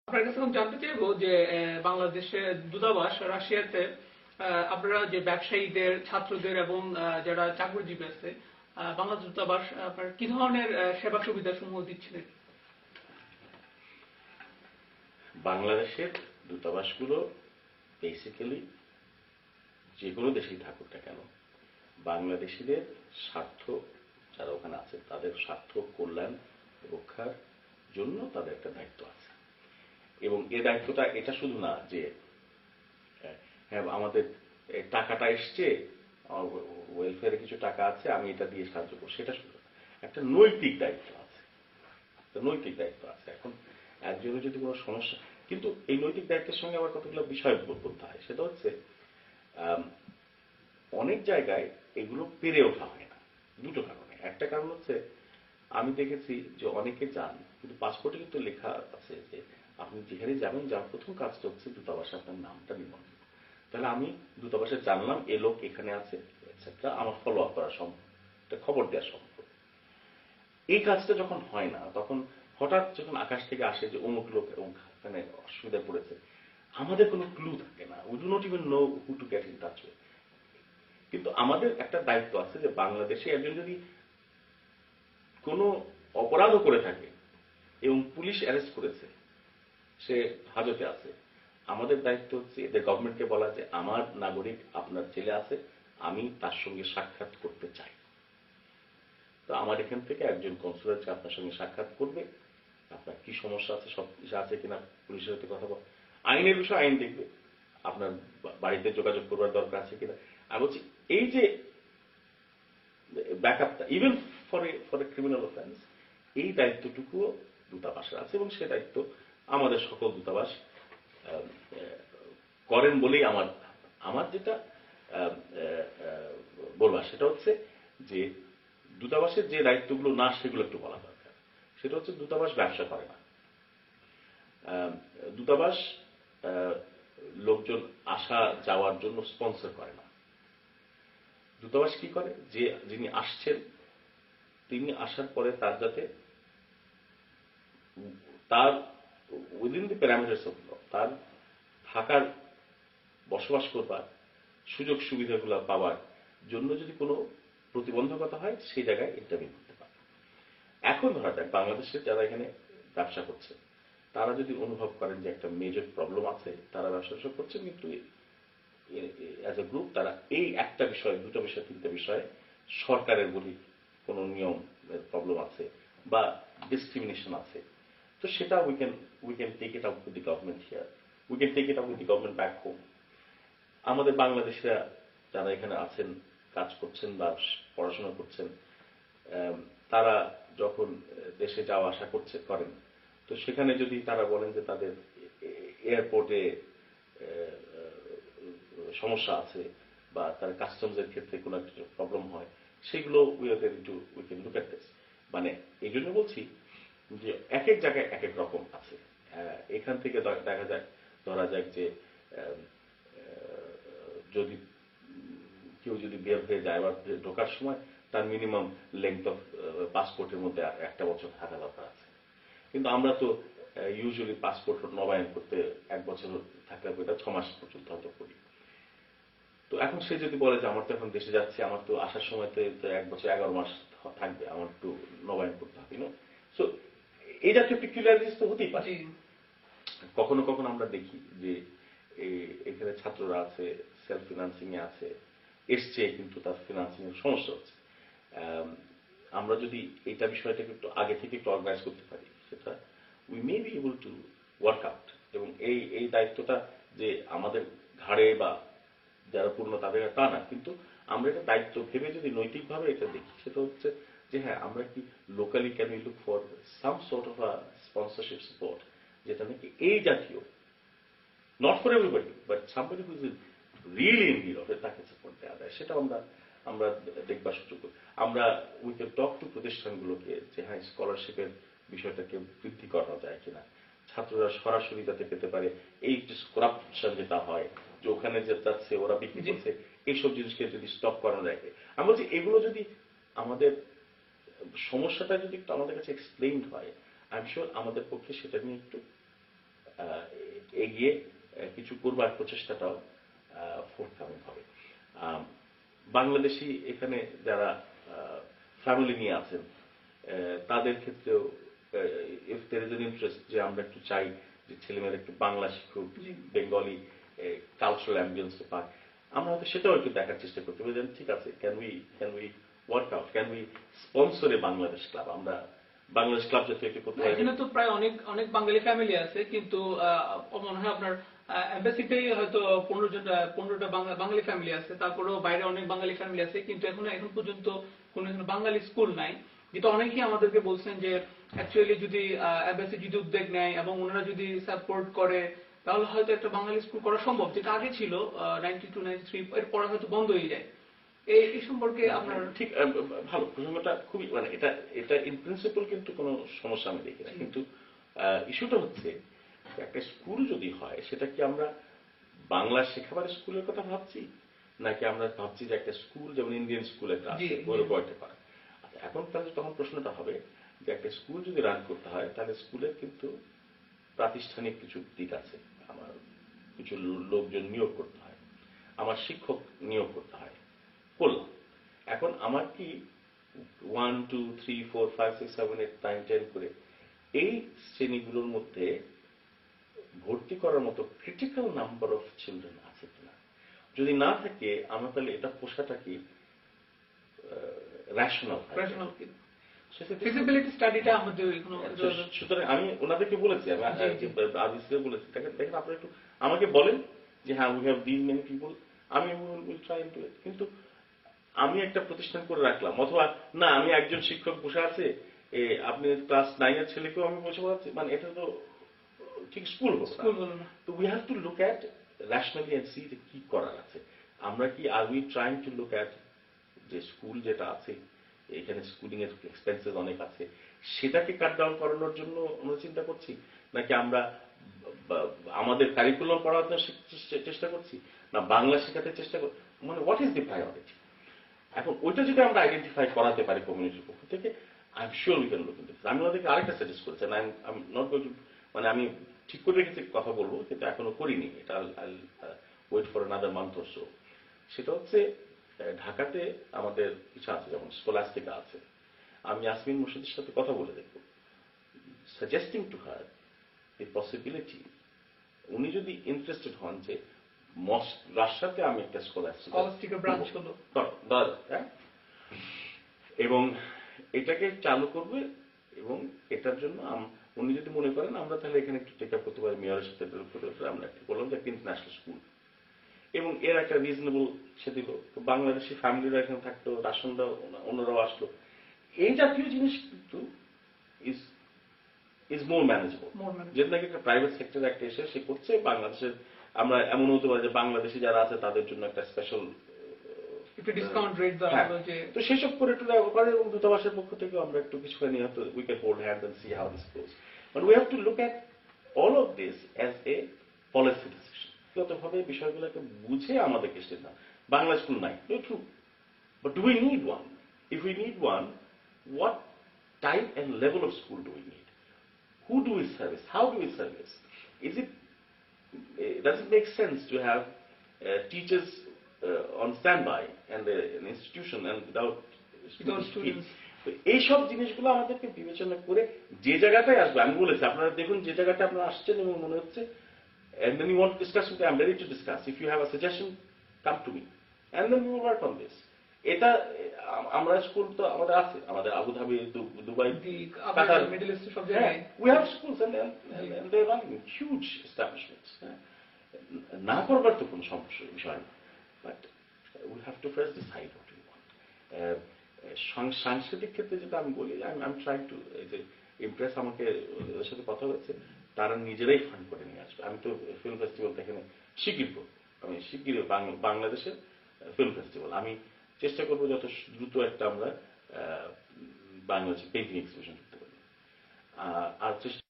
আপনার কাছে আমি জানতে চাইবো যে বাংলাদেশের দূতাবাস রাশিয়াতে আপনারা যে ব্যবসায়ীদের, ছাত্রদের এবং যারা চাকরিজীবী আছে, বাংলাদেশ দূতাবাস আপনার কি ধরনের সেবা সুবিধা সমূহ দিচ্ছিলেন? বাংলাদেশের দূতাবাসগুলো বেসিক্যালি যে কোনো দেশেই থাকুক না কেন, বাংলাদেশিদের স্বার্থ, যারা ওখানে আছে তাদের স্বার্থ কল্যাণ রক্ষার জন্য তাদের একটা দায়িত্ব আছে। এবং এই দায়িত্বটা এটা শুধু না যে হ্যাঁ আমাদের টাকাটা এসছে, ওয়েলফেয়ারে কিছু টাকা আছে, আমি এটা দিয়ে সাহায্য করবো, সেটা শুধু একটা নৈতিক দায়িত্ব আছে। একটা নৈতিক দায়িত্ব আছে। এখন একজনের যদি কোনো সমস্যা, কিন্তু এই নৈতিক দায়িত্বের সঙ্গে আবার কতগুলো বিষয় বলতে হয়। সেটা হচ্ছে অনেক জায়গায় এগুলো পেরে ওঠা হয় না দুটো কারণে। একটা কারণ হচ্ছে আমি দেখেছি যে অনেকে যান কিন্তু পাসপোর্টে কিন্তু লেখা আছে যে আপনি যেখানে যাবেন যাওয়ার প্রথম কাজটা হচ্ছে দূতাবাসে আপনার নামটা নিবন্ধন। তাহলে আমি দূতাবাসে জানলাম এ লোক এখানে আছে, এটসেট্রা, আমার ফলো আপ করা সম্ভব, একটা খবর দেওয়া সম্ভব। এই কাজটা যখন হয় না, তখন হঠাৎ যখন আকাশ থেকে আসে যে অমুক লোক ওখানে অসুবিধায় পড়েছে, আমাদের কোনো ক্লু থাকে না, we do not even know who to get in touch with. কিন্তু আমাদের একটা দায়িত্ব আছে যে বাংলাদেশে একজন যদি কোনো অপরাধও করে থাকে এবং পুলিশ অ্যারেস্ট করেছে, সে হাজতে আছে, আমাদের দায়িত্ব হচ্ছে এদের গভর্নমেন্টকে বলা যে আমার নাগরিক আপনার জেলে আছে, আমি তার সঙ্গে সাক্ষাৎ করতে চাই। তো আমার এখান থেকে একজন কনসুলেট আপনার সঙ্গে সাক্ষাৎ করবে, আপনার কি সমস্যা আছে, সব কিছু আছে কিনা পুলিশের সাথে কথা বল, আইনের বিষয় আইন দেখবে, আপনার বাড়িতে যোগাযোগ করবার দরকার আছে কিনা। আমি বলছি এই যে ব্যাকআপটা even for a criminal offence, এই দায়িত্বটুকুও দূতাবাসের আছে এবং সে দায়িত্ব আমাদের সকল দূতাবাস করেন বলেই আমার যেটা বলবার সেটা হচ্ছে যে দূতাবাসের যে দায়িত্বগুলো না সেগুলো একটু বলা দরকার। সেটা হচ্ছে দূতাবাস ব্যবসা করে না। দূতাবাস লোকজন আসা যাওয়ার জন্য স্পন্সর করে না। দূতাবাস কি করে, যে যিনি আসছেন তিনি আসার পরে তার যাতে তার within the parameters of law, তার থাকার, বসবাস করবার সুযোগ সুবিধাগুলো পাওয়ার জন্য যদি কোনো প্রতিবন্ধকতা হয় সেই জায়গায় ইন্টারভিউ করতে পারে। এখন ধরা যাক বাংলাদেশের যারা এখানে ব্যবসা করছে তারা যদি অনুভব করেন যে একটা মেজর প্রবলেম আছে, তারা ব্যবসা করছেন কিন্তু অ্যাজ এ গ্রুপ তারা এই একটা বিষয়, দুটো বিষয়, তিনটে বিষয়ে সরকারের বলি কোনো নিয়মের প্রবলেম আছে বা ডিসক্রিমিনেশন আছে, তো সেটা we can take it up with the government here, we can take it up with the government back home. আমাদের বাংলাদেশিরা যারা এখানে আছেন, কাজ করছেন বা পড়াশোনা করছেন, তারা যখন দেশে যাওয়া আসা করেন, তো সেখানে যদি তারা বলেন যে তাদের এয়ারপোর্টে সমস্যা আছে বা তার কাস্টমসের ক্ষেত্রে কোনো একটা প্রবলেম হয়, সেগুলো we can look at this. মানে এই জন্য বলছি যে এক এক জায়গায় এক এক রকম আছে। এখান থেকে দেখা যায়, ধরা যাক যে যদি কেউ যদি বের হয়ে যায় বা ঢোকার সময় তার মিনিমাম লেংথ অফ পাসপোর্টের মধ্যে একটা বছর থাকা দরকার আছে। কিন্তু আমরা তো ইউজুয়ালি পাসপোর্ট নবায়ন করতে এক বছর থাকলে এটা 6 মাস পর্যন্ত হয়তো করি। তো এখন সে যদি বলে যে আমার তো এখন দেশে যাচ্ছে, আমার তো আসার সময় তো 1 বছর 11 মাস থাকবে, আমার একটু নবায়ন করতে হবে। সো এই জাতীয় পিকুলারিটিস তো হতেই পারে। কখনো কখনো আমরা দেখি যে এখানে ছাত্ররা আছে, সেলফ ফিনান্সিং এ আছে, এসছে কিন্তু তার ফিনান্সিং এর সমস্যা হচ্ছে। আমরা যদি এটা বিষয়টাকে একটু আগে থেকে একটু অর্গানাইজ করতে পারি, সেটা we may be able to work out. এবং এই দায়িত্বটা যে আমাদের ঘাড়ে বা যারা পূর্ণ তাদের তা না, কিন্তু আমরা এটা দায়িত্ব ভেবে যদি নৈতিকভাবে এটা দেখি, সেটা হচ্ছে যে হ্যাঁ আমরা কি locally can we look for some sort of a sponsorship support, যেটা নাকি এই জাতীয়, not for everybody but somebody who is really in need of, তাকে সাপোর্ট দেওয়া যায়। সেটা আমরা দেখবার সুযোগ করি। আমরা উই ক্যান টক টু প্রতিষ্ঠানগুলোকে যে হ্যাঁ স্কলারশিপের বিষয়টাকে বৃদ্ধি করা যায় কিনা, ছাত্ররা সরাসরি যাতে পেতে পারে, এই যে করাপশন যেটা হয় যে ওখানে যে যাচ্ছে ওরা বিক্রি করছে, এইসব জিনিসকে যদি স্টপ করানো যায়। আমি বলছি এগুলো যদি আমাদের সমস্যাটা যদি একটু আমাদের কাছে এক্সপ্লেইনড হয়, আই এম শিওর আমাদের পক্ষে সেটা নিয়ে একটু এগিয়ে কিছু করবার প্রচেষ্টাটাও ফোর্থকামিং হবে। বাংলাদেশি এখানে যারা ফ্যামিলি নিয়ে আছেন তাদের ক্ষেত্রেও if there is an interest যে আমরা একটু চাই যে ছেলেমেয়েরা একটু বাংলা শিখুক, বেঙ্গলি কালচারাল অ্যাম্বিয়েন্স পাক, আমরা হয়তো সেটাও একটু দেখার চেষ্টা করতে পারি। ঠিক আছে, can we work out, can we sponsor A Bangladesh club, আমরা বাংলাদেশ ক্লাব জাতীয় একটু করতে পারি। এখানে তো প্রায় অনেক অনেক বাঙালি ফ্যামিলি আছে, কিন্তু মনে হয় আপনার এম্বাসিতেই হয়তো 15টা বাঙালি ফ্যামিলি আছে, তারপরেও বাইরে অনেক বাঙালি ফ্যামিলি আছে, কিন্তু এখন পর্যন্ত কোন বাঙালি স্কুল নাই। যেটা অনেকেই আমাদেরকে বলছেন যে অ্যাকচুয়ালি যদি এম্বাসি যদি উদ্যোগ নেয় এবং ওনারা যদি সাপোর্ট করে তাহলে হয়তো একটা বাঙালি স্কুল করা সম্ভব, যেটা আগে ছিল 92, 93, এরপরে হয়তো বন্ধ হয়ে যায়। এই সম্পর্কে আপনার ঠিক ভালো প্রসঙ্গটা খুবই, মানে এটা ইন প্রিন্সিপাল কিন্তু কোনো সমস্যা আমি দেখি না, কিন্তু ইস্যুটা হচ্ছে একটা স্কুল যদি হয় সেটা কি আমরা বাংলা শেখাবার স্কুলের কথা ভাবছি, নাকি আমরা ভাবছি যে একটা স্কুল যেমন ইন্ডিয়ান স্কুল একটা আছে ওগুলো করতে পারে। আচ্ছা, এখন তাহলে তখন প্রশ্নটা হবে যে একটা স্কুল যদি রান করতে হয় তাহলে স্কুলের কিন্তু প্রাতিষ্ঠানিক কিছু দিক আছে, আমার কিছু লোকজন নিয়োগ করতে হয়, আমার শিক্ষক নিয়োগ করতে হয়, করলাম। এখন আমার কি 1, 2, 3, 4, 5, 6, 7, 8, 9, 10 করে এই শ্রেণীগুলোর মধ্যে ভর্তি করার মতো ক্রিটিক্যাল নাম্বার অফ চিলড্রেন আছে কিনা। যদি না থাকে আমরা তাহলে এটা পোষাটা কি রেশনাল ফিজিবিলিটি স্টাডিটা আমাদের সুতরাং আমি ওনাদেরকে বলেছি, আমি আরবিসিকে বলেছি, দেখেন আপনারা একটু আমাকে বলেন যে হ্যাঁ we have this many people, আমি উইল ট্রাই টু ইট। কিন্তু আমি একটা প্রতিষ্ঠান করে রাখলাম, অথবা না আমি একজন শিক্ষক বসে আছে, আপনি ক্লাস 9 এর ছেলেকেও আমি বসে পড়াচ্ছি, মানে এটা তো ঠিক স্কুল হলো না। তো we have to look at rationally and see যে কি করার আছে। আমরা কি are we trying to look at যে স্কুল যেটা আছে এখানে স্কুলিং এর এক্সপেন্সেস অনেক আছে, সেটাকে কাট ডাউন করানোর জন্য আমরা চিন্তা করছি, নাকি আমরা আমাদের কারিকুলাম পড়াতে চেষ্টা করছি, না বাংলা শেখাতে চেষ্টা করছি, মানে হোয়াট ইজ দি প্রায়োরিটি। এখন ওইটা যদি আমরা আইডেন্টিফাই করাতে পারি কমিউনিটির পক্ষ থেকে, I am sure we can look into this. আমি ওদেরকে আরেকটা সাজেস্ট করেছি, I am not going to, মানে আমি ঠিক করে রেখেছি কথা বলবো, কিন্তু এখনো করিনি, এটা wait for another month or so. সেটা হচ্ছে ঢাকাতে আমাদের কিছু আছে, যেমন স্কলাস্টিকা আছে, আমি ইয়াসমিন মুর্শিদের সাথে কথা বলে দেখব, suggesting to her the possibility, উনি যদি ইন্টারেস্টেড হন যে রাজশাহীতে আমি একটা স্কলাস্টিকা ব্রাঞ্চ হলো এবং এটাকে চালু করবে, এবং এটার জন্য উনি যদি মনে করেন আমরা তাহলে এখানে একটু টেক আপ করতে পারি, মেয়রের সাথে আমরা একটু বললাম যে একটা ইন্টারন্যাশনাল স্কুল, এবং এর একটা রিজনেবল সে দিল, বাংলাদেশি ফ্যামিলিরা এখানে থাকতো, রাশনরা অন্যরাও আসলো, এই জাতীয় জিনিস কিন্তু ইজ মোর ম্যানেজেবল। যেটা নাকি একটা প্রাইভেট সেক্টর একটা এসে সে করছে, বাংলাদেশের আমরা এমন হতে পারে যে বাংলাদেশি যারা আছে তাদের জন্য একটা স্পেশাল ডিসকাউন্ট রেট দেওয়া হলো, যে তো সেসব করে একটু করে, এবং দূতাবাসের পক্ষ থেকে আমরা একটু কিছুখানি হয়তো we can hold hand and see how this goes, but we have to look at all of this as a policy decision. ব্যক্তিগতভাবে বিষয়গুলোকে বুঝে আমাদেরকে সেটা, বাংলা স্কুল নাই, true, but do we need one? If we need one, what type and level of school do we need? Who do we service? How do we service? Does it make sense to have teachers on standby and an institution and without students? এইসব জিনিসগুলো আমাদেরকে বিবেচনা করে যে জায়গাটায় আসবে, আমি বলেছি আপনারা দেখুন যে জায়গাটা আপনারা আসছেন এবং মনে হচ্ছে and then you want to discuss with me, I'm ready to discuss. If you have a suggestion, come to me and then we will work on this. এটা আমরা স্কুল তো আমাদের আছে, আমাদের আবুধাবি, দুবাই, কাতার, মিডল ইস্ট, সব জায়গায় we have schools and they are running huge establishments. না করবার তো কোনো সমস্যা বিষয় না, but we have to first decide what we want. সাংস্কৃতিক ক্ষেত্রে যেটা আমি বলি, I'm trying to ইমপ্রেস, আমাকে ওদের সাথে কথা হয়েছে, তারা নিজেরাই ফান্ড করে নিয়ে আসবে। আমি তো ফিল্ম ফেস্টিভ্যাল এখানে শিগগির করবো, আমি শিগগির বাংলাদেশের ফিল্ম ফেস্টিভ্যাল আমি চেষ্টা করবো যত দ্রুত একটা আমরা বাংলাদেশে পেইন্টিং এক্সিবিশন করতে পারি, আর চেষ্টা